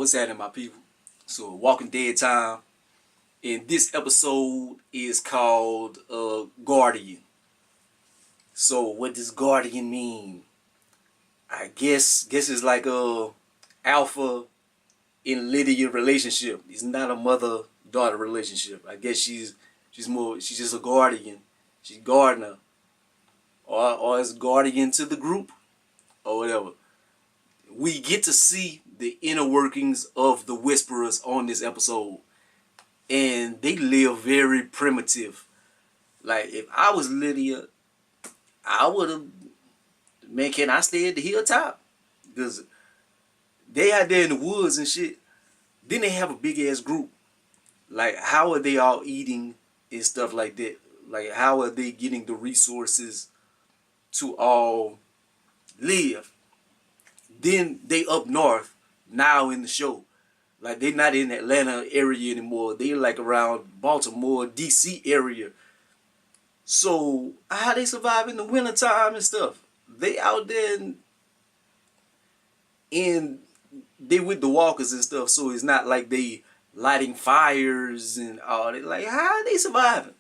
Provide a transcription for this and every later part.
What's happening, my people? So, Walking Dead time, and this episode is called Guardian. So, what does Guardian mean? I guess it's like a alpha in Lydia relationship. It's not a mother-daughter relationship. I guess she's just a guardian. She's gardener, or is guardian to the group, or whatever. We get to see the inner workings of the Whisperers on this episode, and they live very primitive. Like, if I was Lydia, I would have, man, can I stay at the hilltop? Because they out there in the woods and shit. Then they have a big ass group. Like, how are they all eating and stuff like that? Like, how are they getting the resources to all live? Then they up north now in the show. Like, they not in Atlanta area anymore. They like around Baltimore, DC area. So how they survive in the wintertime and stuff? They out there and they with the walkers and stuff. So it's not like they lighting fires and all that. Like, how are they surviving?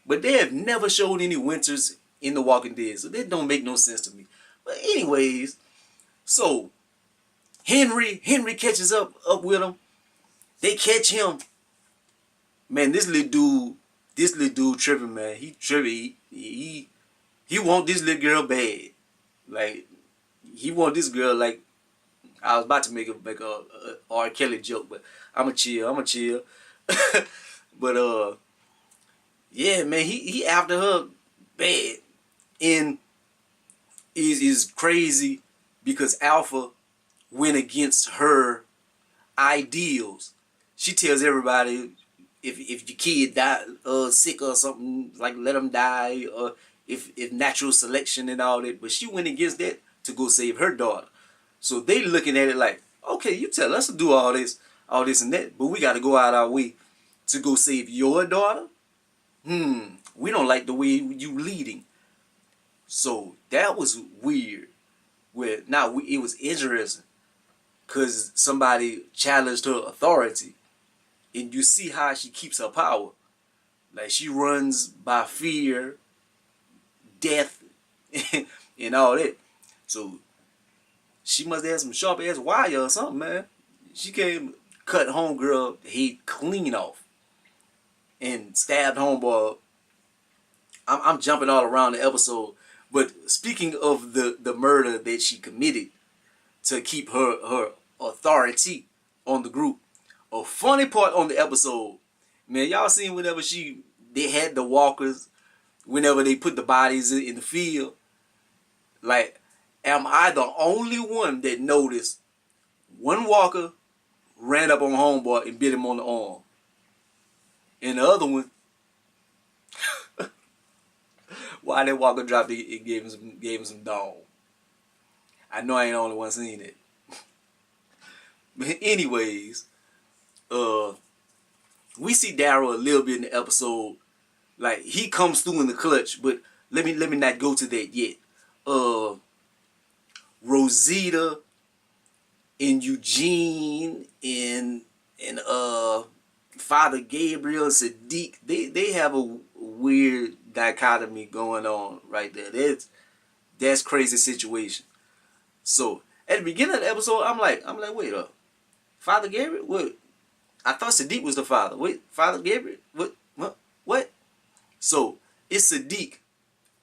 But they have never showed any winters in The Walking Dead. So that don't make no sense to me. But anyways, so Henry catches up with him. They catch him. Man, this little dude tripping, man. He tripping. He want this little girl bad. Like, he want this girl like, I was about to make a R. Kelly joke, but I'ma chill. But yeah, man, he after her bad. And is crazy because Alpha went against her ideals. She tells everybody if your kid die sick or something, like, let them die, or if natural selection and all that. But she went against that to go save her daughter. So they looking at it like, okay, you tell us to do all this and that, but we got to go out our way to go save your daughter. We don't like the way you leading. So that was weird. It was interesting because somebody challenged her authority, and you see how she keeps her power. Like, she runs by fear, death, and all that. So she must have some sharp ass wire or something, man. She came, cut homegirl head clean off, and stabbed homeboy. I'm jumping all around the episode, but speaking of the murder that she committed to keep her authority on the group, a funny part on the episode, man, y'all seen whenever they had the walkers, whenever they put the bodies in the field. Like, am I the only one that noticed one walker ran up on homeboy and bit him on the arm, and the other one, why that walker dropped it gave him some dog. I know I ain't the only one seeing it. But anyways, we see Daryl a little bit in the episode. Like, he comes through in the clutch, but let me not go to that yet. Rosita and Eugene and Father Gabriel and Sadiq, they have a weird dichotomy going on right there. That's crazy situation. So at the beginning of the episode, I'm like, wait up, Father Gabriel? What? I thought Sadiq was the father. Wait, Father Gabriel? What? So it's Sadiq,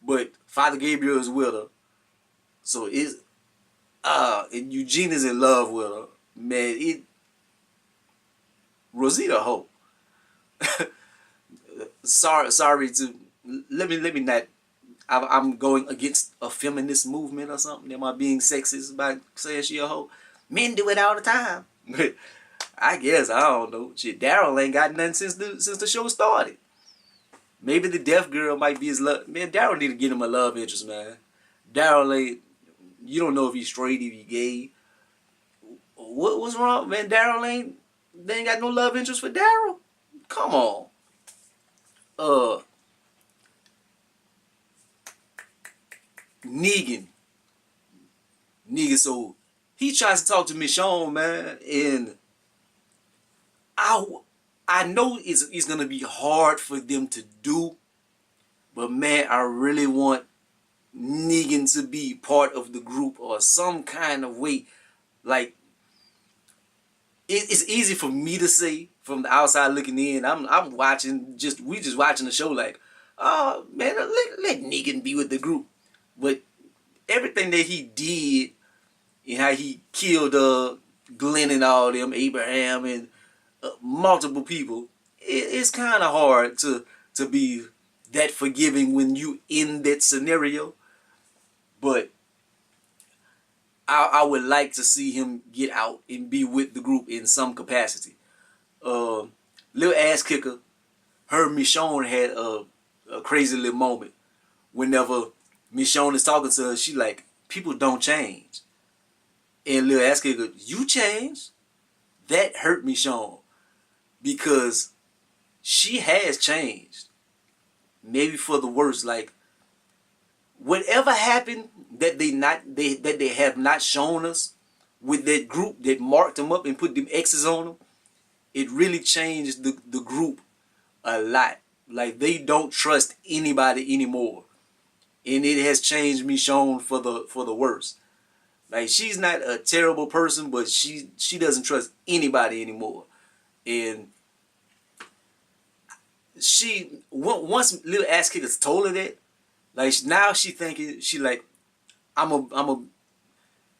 but Father Gabriel is with her. So it's and Eugene is in love with her. Man, Rosita hoe. sorry to let me not. I'm going against a feminist movement or something. Am I being sexist by saying she a hoe? Men do it all the time. I guess, I don't know. Shit, Daryl ain't got nothing since the show started. Maybe the deaf girl might be his love. Man, Daryl need to get him a love interest, man. Daryl ain't. You don't know if he's straight, if he's gay. What's wrong, man? Daryl ain't. They ain't got no love interest for Daryl. Come on. Negan, so he tries to talk to Michonne, man, and I know it's gonna be hard for them to do, but man, I really want Negan to be part of the group or some kind of way. Like it's easy for me to say from the outside looking in. I'm watching we just watching the show like, oh man, let Negan be with the group. But everything that he did and how he killed Glenn and all them, Abraham and multiple people, it's kind of hard to be that forgiving when you in that scenario. But I would like to see him get out and be with the group in some capacity. Little ass kicker, her Michonne had a crazy little moment. Whenever Michonne is talking to her, she like, people don't change. And little ass kicker, you changed? That hurt Michonne because she has changed. Maybe for the worse. Like whatever happened that they have not shown us with that group that marked them up and put them X's on them, it really changed the group a lot. Like they don't trust anybody anymore, and it has changed Michonne for the worse. Like she's not a terrible person, but she doesn't trust anybody anymore, and once little ass kickers told her that, like now she thinking she like, I'm a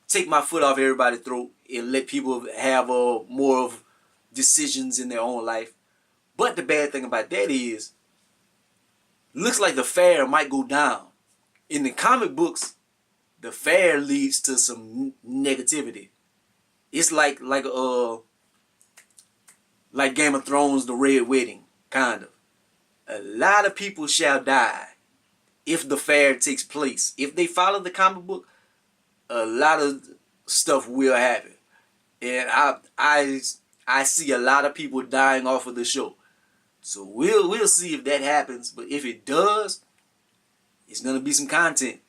take my foot off everybody's throat and let people have more of decisions in their own life. But the bad thing about that is, looks like the fair might go down. In the comic books, the fair leads to some negativity. It's like Game of Thrones, the Red Wedding, kind of. A lot of people shall die if the fair takes place. If they follow the comic book, a lot of stuff will happen. And I see a lot of people dying off of the show. So we'll see if that happens. But if it does, it's gonna be some content.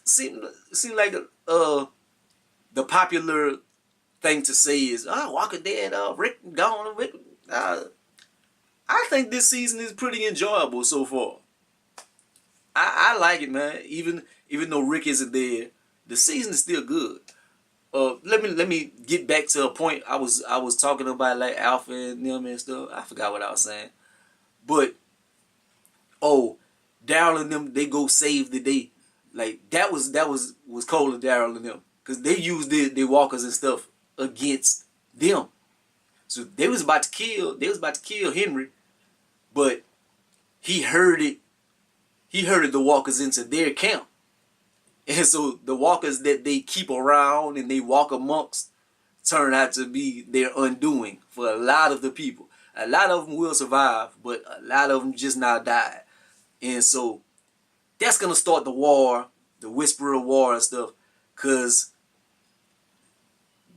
Seem like the popular thing to say is, Walker Dead, Rick gone, Rick. I think this season is pretty enjoyable so far. I like it, man. Even though Rick isn't there, the season is still good. Let me get back to a point I was talking about, like Alpha and them and stuff. I forgot what I was saying, but Daryl and them, they go save the day. Like that was cold of Daryl and them, because they used their walkers and stuff against them. So they was about to kill Henry, but he herded the walkers into their camp. And so the walkers that they keep around and they walk amongst turn out to be their undoing for a lot of the people. A lot of them will survive, but a lot of them just now died. And so that's going to start the war, the Whisperer War and stuff, because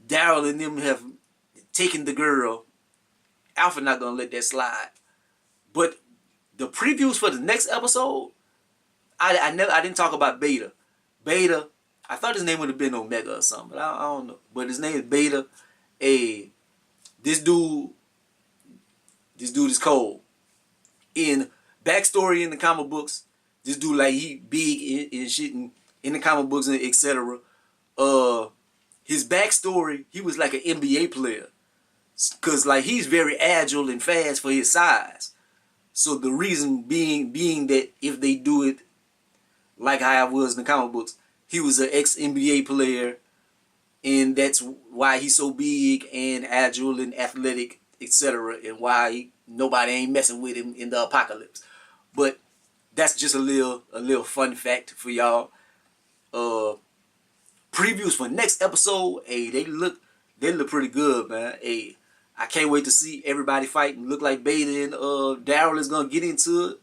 Daryl and them have taken the girl. Alpha not going to let that slide. But the previews for the next episode, I didn't talk about Beta. Beta, I thought his name would have been Omega or something, but I don't know. But his name is Beta. This dude is cold. In backstory in the comic books, this dude, like, he big and shit in the comic books and etc. His backstory, he was like an NBA player, cause like he's very agile and fast for his size. So the reason being that if they do it like how I was in the comic books, he was an ex-NBA player, and that's why he's so big and agile and athletic, etc. And why nobody ain't messing with him in the apocalypse. But that's just a little fun fact for y'all. Previews for next episode, they look pretty good, man. I can't wait to see everybody fighting. Look like Beta and Daryl is gonna get into it.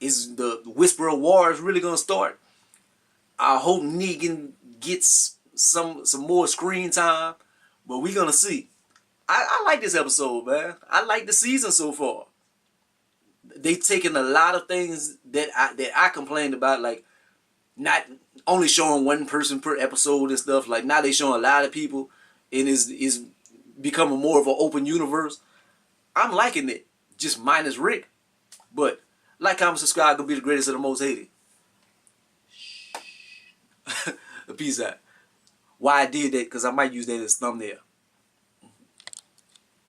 Is the Whisperer War is really gonna start. I hope Negan gets some more screen time, but we're gonna see. I like this episode, man. I like the season so far. They taken a lot of things that I complained about, like not only showing one person per episode and stuff. Like now they showing a lot of people, and is becoming more of an open universe. I'm liking it, just minus Rick. But like, comment, subscribe. Gonna be the greatest of the most hated. Peace out. Why I did that? Because I might use that as thumbnail.